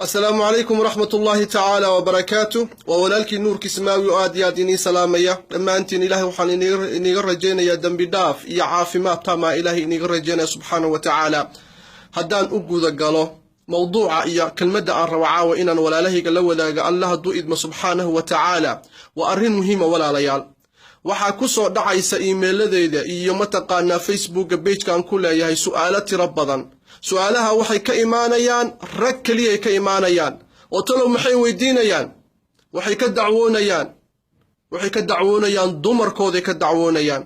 السلام عليكم ورحمة الله تعالى وبركاته وولالك النور كسماوي وآديا ديني سلامية لما أنت إلهي وحن إني رجينا يا دم بداف يا عافمات تما إلهي إني رجينا سبحانه وتعالى هدان أقود قالوا موضوع يا كلمة الروعة وإن ولا له قال ولا الله دو إدم سبحانه وتعالى وأرين مهمة ولا ليال waxaa ku soo dhacaysa email-ladeyda iyo mataqaana Facebook page kan ku leeyahay su'aalo tiro badan su'aalaha waxay ka imaanayaan rag kaliya ka imaanayaan oo talo maxay weydiinayaan waxay ka dacwoonayaan dumarkooda ka dacwoonayaan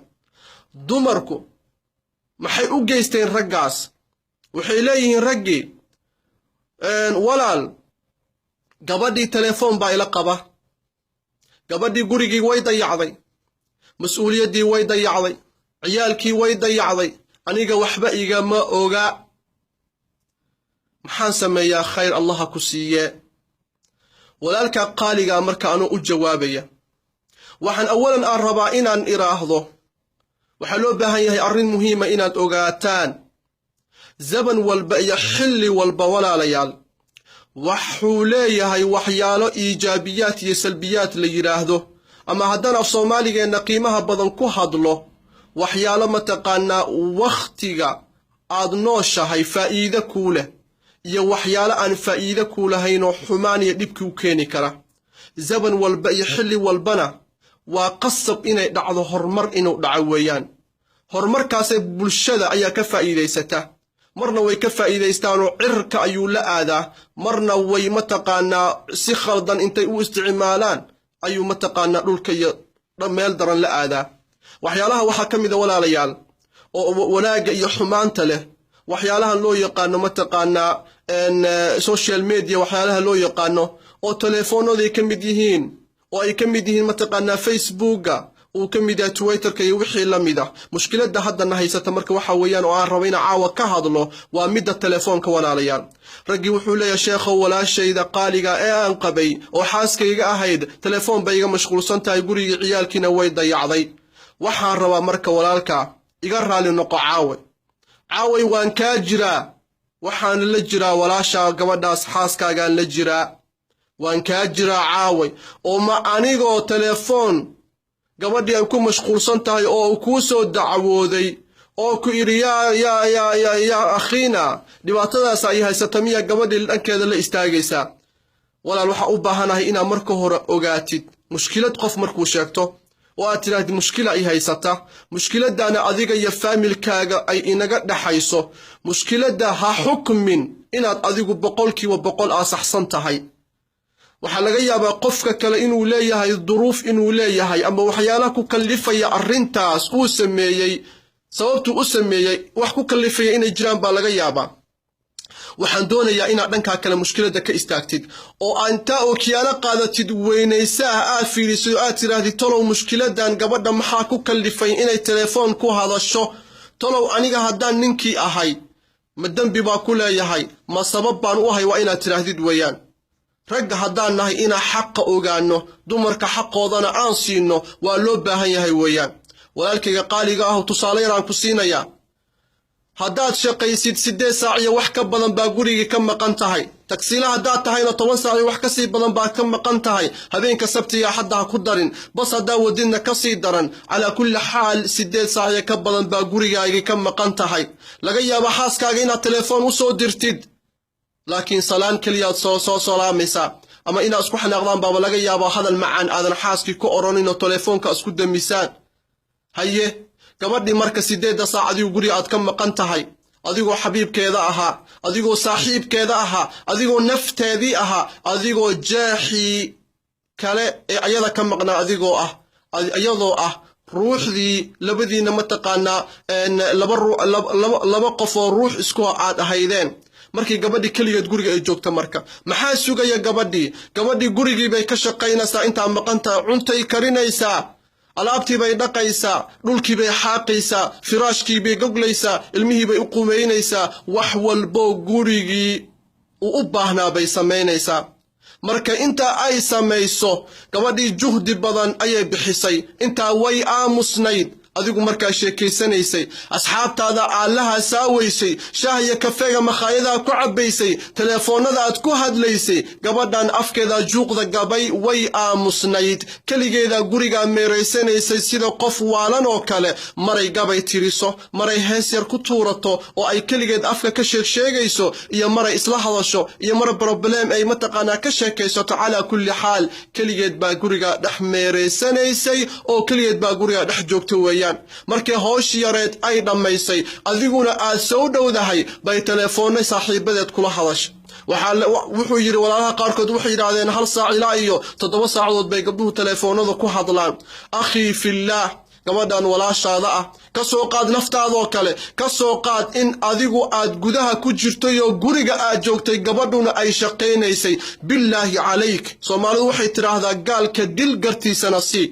dumarku maxay u geysteen raggaas waxay leeyihiin raggi walaal gabadhii telefoon baa ila qaba gabadhii gurigii way dayacday مسؤوليتي ويدا يعضي عيالكي ويدا يعضي أنيقا وحبا إيقا ما أوغا محان سميا خير الله كسيا ولالك قاليقا مركا أنو الجوابية وحن أولا الربا إنان إراهضو وحلو بهاي أرين مهمة إنان أوغاتان زبن والبأي حلي والبولا ليال وحولي هاي وحيالو إيجابيات يسلبيات ليراهضو أما هدانا في صوماليا إن قيمها بدن كهضلو وحيالا متقانا وقتيغا أدنوشا هاي فائدة كولة يا وحيالا أن فائدة كولة هينو حماني يدبكي وكيني كرا زبن والبأي حلي والبنا وقصب إنا دعضو هرمر إنو دعويان هرمر كاسي بلشدة أيا كفائدة ستا مرنا وي كفائدة يستانو عرك أيو لآذا مرنا وي متقانا سيخلدان انتي او استعمالان أيو متقانا دولكي ميل دران لآذا وحيالها وحا كميدا ولا ليال وناقا iyo xumaanta leh waxyaalaha loo yaqaano mataqaana social media waxyaalaha loo yaqaano oo telefoonada ka mid yihiin oo ay ka mid yihiin mataqaana Facebook oo ka mid ah Twitter iyo wixii la mid ah mushkilada hadda haysata marka waxa weeyaan oo aan rabayna caawa ka hadlo waa midda telefoonka walaalayaal ragii wuxuu leeyahay sheekho walaashayda qaaliga ee aan qabay oo xaaskayga ahayd telefoon bay iga mashquulsan tahay guriga ciyaalkina way dayacday waxaan rabaa marka walaalka iga raali noqo caaway waan ka jiraa waxaan la jiraa walaasha gabadhaas xaaskaaga la jiraa waan ka jiraa caaway oo ma anigoo telefoon gabadhii ay ku mashquulsan tahay oo ku soo dacwooday oo ku iri ya akhiina dhibaatadaas ay haysata miya gabadhii dhankeeda la istaagaysa walaal waxa u baahanahay inaad marka hore ogaatid mushkilad qof markuu sheegto وأتراد مشكلة أي هيستا مشكلة دانا أذيك يا فاميل كاغا أي إنغا دحايسو مشكلة دا ها حكم من إناد أذيك بقولكي وبقول أصحصن تهي وحلقا يابا قفك كلا إنو ليهي الظروف إنو ليهي أما وحيالاكو كاللفايا أرنتاس أو سميي سببتو أو سميي وحكو كاللفايا إنا جران بالغا يابا waxaan doonayaa inaad dhanka kale mushkilada ka istaagtid oo anta oo kiyaala qaadatid weynaysaa aad fiiriso aad tiraahdi tolow mushkiladan gabadha maxaa ku kallifay inay telefoon ku hadasho tolow aniga haddaan ninkii ahay ma dambi baa ku leeyahay ma sabab baan u ahay waa inaad tiraahdid weeyaan ragga haddaan nahay ina xaq ogaano dumarka xaqoodana aan siino waa loo baahan yahay weeyaan walaalkayga qaaliga ah tusaale yaraan ku siinayaa haddaad shaqaysid 8 saac iyo wax ka badan baa guriga ka maqan tahay taksiila haddaad tahayna 10 saac iyo wax ka sii badan baa ka maqan tahay habeenka sabtiga hadda ku darin bas hadaa wadina ka sii daran ala kulli xaal 8 saac iyo ka badan baa gurigaaga ka maqan tahay laga yaabo xaaskaaga inaad telefoon u soo dirtid laakiin salaan kaliya soo salaamaysa ama ina isku xanaaqdaan baa laga yaabo hadal macaan aadan xaaskii ku oranino telefoonka isku damisaan haye gabadhii marka 8 saacadii guriga aad ka maqan tahay adigoo xabiibkeeda ahaa adigoo saaxiibkeeda ahaa adigoo nafteedii ahaa adigoo jaaxi kale ee ayada ka maqnaa adigoo ah ayadoo ah ruuxdii labadiina mataqaana laba qof oo ruux isku aad ahaydeen markii gabadhii kaligeed guriga ay joogto marka maxaa sugaya gabadhii gurigii bay ka shaqaynaysaa inta maqanta cuntay karinaysaa alaabtii bay dhaqaysaa dhulkii bay xaaqaysaa firaashkii bay goglaysaa ilmihii bay u qumeynaysaa wax walbo gurigii u baahnaa bay samaynaysaa marka inta ay samayso gabadhii juhdi badan ayay bixisay inta way aamusnayd adigu markaa sheekaysanaysay asxaabtaada aalaha saawaysay shaahiya kafeega makhaayada ku cabaysay telefoonada aad ku hadlaysay gabadhan afkeeda juuqda gabay way aamusnayd kaligeeda guriga meereysanaysay sida qof waalan oo kale maray gabay tiriso maray hees yar ku tuurato oo ay kaligeed afka ka sheegayso iyo maray isla hadasho iyo mar problem ay mataqaana ka sheekaysato ala kulli xaal kaligeed baa guriga dhex meereysanaysay oo kaligeed baa guriga dhex joogto weeyaan markay hoosh yareed ay dhamaysay adiguna aad soo dhowdahay bay telefoonay saaxiibadeed kula hadashay wuxuu yiri walaalaha qaarkood waxay yiraahdeen hal saac ilaa iyo 7 saacadood bay gabdhuhu telefoonada ku hadlaan akhi fillah gabadhan walaashaada ah ka soo qaad naftaadoo kale ka soo qaad in adigu aad gudaha ku jirto iyo guriga aad joogtay gabadhuna ay shaqeynaysay billahi calayk Soomaalidu waxay tiraahdaa gaalka dil gartiisana si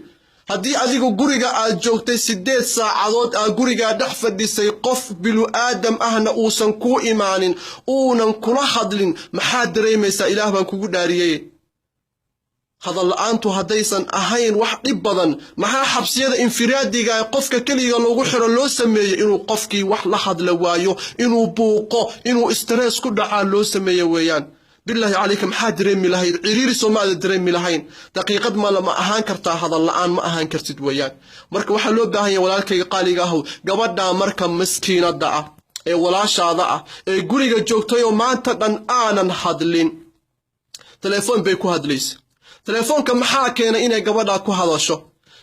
haddii adigu guriga aad joogtay 8 saacadood aad guriga dhex fadhisay qof bilu aadam ahna uusan ku imaanin uunan kula hadlin maxaa dareemaysaa ilaah baan kugu dhaariyay hadal la'aantu haddaysan ahayn wax dhib badan maxaa xabsiyada infiraadiga qofka kaliya loogu xiro loo sameeyay inuu qofkii wax la hadla waayo inuu buuqo inuu stress ku dhaca loo sameeyo weeyaan billahi alaykum maxaa dareemi lahayd ciriiri Soomaaliya dareemi lahayn daqiiqad ma lama ahaan kartaa hadal la'aan ma ahaan kartid weeyaan marka waxa loo baahan yahay walaalkayga qaaliga ah gabadha marka miskiinada ah ee walaashaada ah ee guriga joogtay oo maanta dhan aanan hadlin telefoon bay ku hadlaysaa telefoonka maxaa keenay inay gabadha ku hadasho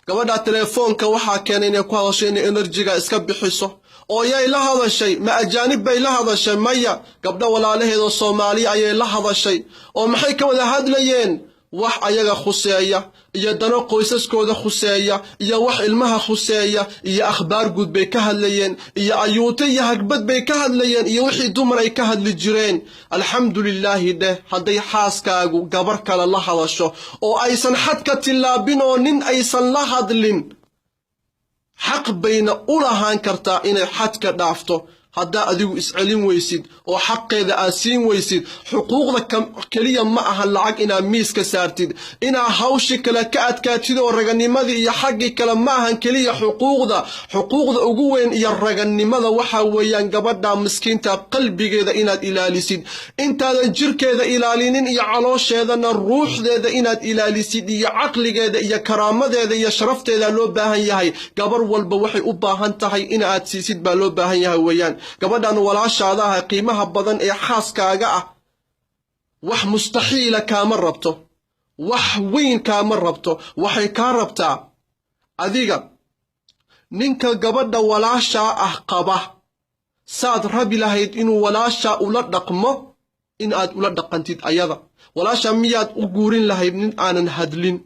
gabadha telefoonka waxaa keenay inay ku hadasho inay energy-ga iska bixiso oo yay la hadashay ma ajaanib bay la hadashay maya gabdha walaalaheedo Soomaali ayay la hadashay oo maxay ka wada hadlayeen wax ayaga khuseeya iyo dano qoysaskooda khuseeya iyo wax ilmaha khuseeya iyo akhbaar guud bay ka hadlayeen iyo ayuuta iyo hagbad bay ka hadlayeen iyo wixii dumar ay ka hadli jireen alxamdulillah haday xaaskaagu gabar kale la hadasho oo aysan xadka tilaabin oo nin aysan la hadlin xaq bayna u lahaan kartaa inay xadka dhaafto hadda adigu iscelin weysid oo xaqeeda aad siin weysid xuquuqda kaliya ma aha lacag inaad miiska saartid inaa hawshi kale ka adkaatid oo raganimadii iyo xaqi kale ma ahan kaliya xuquuqda ugu weyn iyo raganimada waxa weeyaan gabadha miskiinta qalbigeeda inaad ilaalisid intaadan jirkeeda ilaalinin iyo caloosheedana ruuxdeeda inaad ilaalisid iyo caqligeeda iyo karaamadeeda iyo sharafteeda loo baahan yahay gabar walba waxay u baahan tahay inaad siisid baa loo baahan yahay weeyaan gabadhan walaashaada ah qiimaha badan ee xaaskaaga ah wax mustaxiila kaama rabto wax weyn kaama rabto waxay ka rabtaa adiga ninka gabadha walaasha ah qaba saad rabi lahayd inuu walaasha ula dhaqmo in aad ula dhaqantid ayada walaasha miyaad u guurin lahayd nin aanan hadlin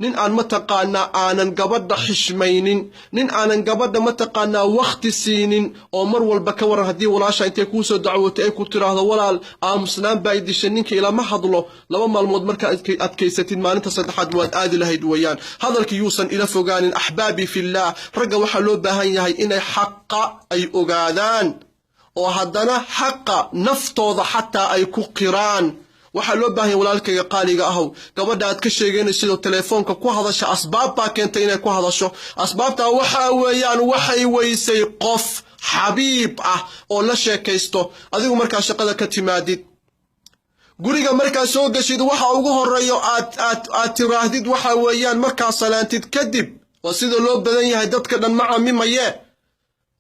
nin aan mataqaana aanan gabadha xishmaynin nin aanan gabadha mataqaana waqti siinin oo mar walba ka waran hadii walaasha intay ku soo dacwooto ay ku tiraahdo walaal aamusnaan baa idishay ninka ilama hadlo 2 maalmood marka adkaysatid maalinta saddexaad waad aadi lahayd weeyaan hadalkii yuusan ila fogaanin ahbaabi fillah ragga waxa loo baahan yahay inay xaqa ay ogaadaan oo haddana xaqa naftooda xataa ay ku qiraan waxa loo baahan yahay walaalkayga qaaliga ah gabadha aad ka sheeganaysid telefoonka ku hadasha asbaab baa keentay inay ku hadasho asbaabta waxa weeyaan waxay weysay qof xabiib ah oo la sheekaysto adigu markaa shaqada ka timaadid guriga markaa soo gashid waxa ugu horeeyo aad tiraahdid waxa weeyaan markaa salaantid kadib waa sida loo badan yahay dadka dhan ma caamimaye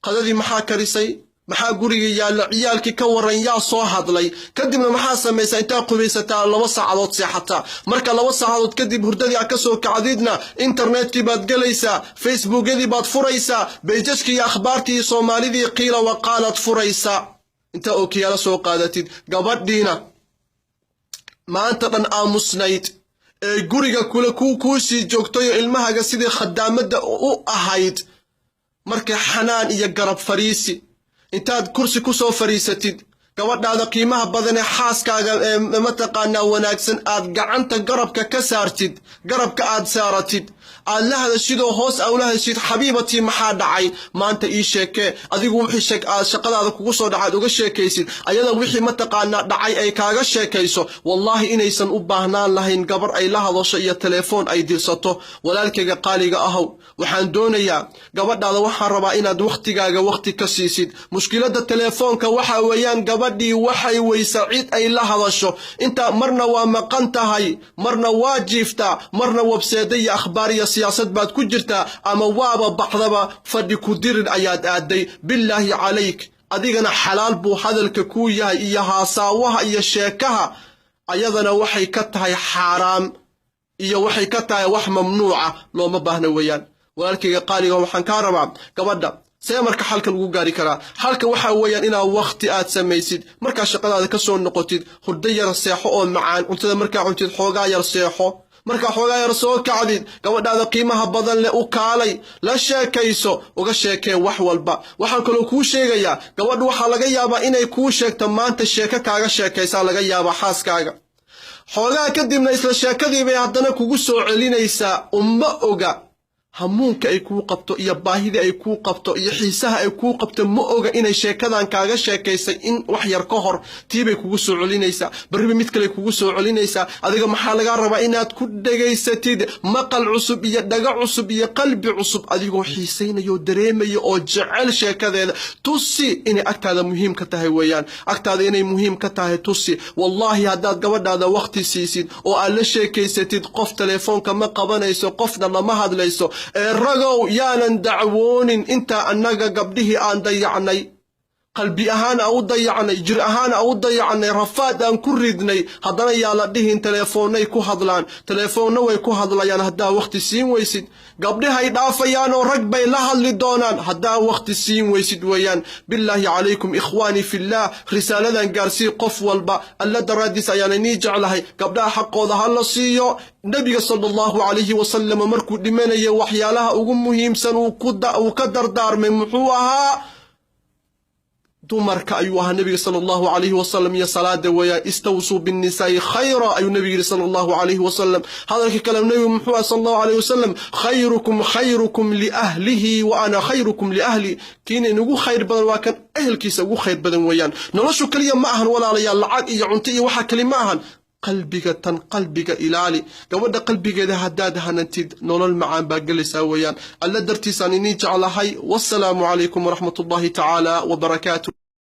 qadadii maxaa karisay maxaa guriga yaala ciyaalkii ka waran yaa soo hadlay kadibna maxaa sameeyay inta qubaysataa 2 saacadood seexata marka 2 saacadood kadib hurdadii ka soo kacdidna internetkii baad galaysaa facebookadii baad furaysaa beejashkii akhbaartii Soomaalidii qiila wa qaalat furaysaa inta oo kiyala soo qaadatid gabadhiina maanta dhan aamusnayd ee guriga kula ku sii joogtay ilmahaga sidii khadaamada u ahayd marka xanaan iyo garab fariisi intaad kursi ku soo fariisatid gabadhaada qiimaha badan ee xaaskaaga mataqaana wanaagsan aad gacanta garabka ka saartid garabka aad saaratid الله هذا الشيء هوس أو له الشيء حبيبتي محاد عين ما أنت إيش شك أذيك وحي شقد هذا كوسو دعاد وقشة كيسين أيضا وحي متقنا دعي أي كاغشة كيسو والله إن يسن أبهنا الله إن قبر أي لها ضشية تليفون أي دلسته ولكن قالي أهو وحن دونيا قبر هذا وحن ربا إن وقتي جا وقتي كسيسيد مشكلة التليفون كوحى ويان قبدي وحي ويسعيد أي لها ضشة أنت مرنا ومقنت هاي مرنا واجفتا مرنا وبسيدية أخبارية سياسة بعد كجرتا أما وابا بحضبا فدي كدير الآيات آدي بالله عليك أديقنا حلال بو هذا الككوية إياها ساوها إيا شاكها أيضا وحي كتها حرام إيا وحي كتها وح ممنوعة لو مباهنا ويان ولكن قالي وحن كاربا كبدا سيمرك حالك الوغاري كرا حالك وحا ويان إنا وقت آد سميسيد مركا شقاد هذا كسون نقطيد خردي يرسيحو أو معان انتذا مركا عنتيد حوغا يرسيحو marka xogaa yar soo kacdid gabadhaada qiimaha badan leh u kaalay la sheekayso uga sheekeen wax walba waxaan kale ku sheegayaa gabadhu waxa laga yaabaa inay ku sheegto maanta sheeka kaaga sheekaysa laga yaabaa xaaskaaga xogaa kadibna isla sheekadii bay haddana kugu soo celinaysaa umma oga hamuunka ay ku qabto iyo baahida ay ku qabto iyo xiisaha ay ku qabto ma oga inay sheekadan kaaga sheekaysay in wax yar ka hor tiibay kugu soo celinaysaa bariba mid kale kugu soo celinaysaa adiga maxaa laga rabaa inaad ku dhageysatid maqal cusub iyo dhaga cusub iyo qalbi cusub adigoo xiisaynayo dareemayo oo jecel sheekadeeda tusi inay agtaada muhiim ka tahay weeyaan agtaada inay muhiim ka tahay tusi wallahi haddaad gabadhaada waqti siisid oo aad la sheekaysatid qof telefoonka ma qabanayso qofna lama hadlayso الرجو يانا دعوون انت انك قبله ان ضيعني قلبي اهان او ضيعني جر اهان او ضيعني رفاد ان كردني هضنا يا لدهن تليفوني كو هدلان تليفون وي كو هدلان هدا وقت سين ويسد قبلها يدافيان ورقبي لها اللي دونان هدا وقت سين ويسد ويان بالله عليكم اخواني في الله رسالة قارسي قف والبا الا دراديس اياني جعلها قبلها حقوضها هلا سيو النبي صلى الله عليه وسلم مركو دمانيا وحيالها اغم مهم سن وكدر دار من محوها دمرك أيها النبي صلى الله عليه وسلم يا صلاة ويا استوصوا بالنساء خيرا أيها النبي صلى الله عليه وسلم هذا الكلام النبي محمد صلى الله عليه وسلم خيركم لأهله وأنا خيركم لأهلي كين نقول خير بدن وكان أهل كيس نقول خير بدن ويان نلشوا كليا معهن ولا ليا العاد يعنتي وحا كلمة معهن قلبك إلالي قبل قلبك إذا هدادها ننتد نولل معان باقلسا ويان ألا درتي سانيني جعلهاي والسلام عليكم ورحمة الله تعالى وبركاته.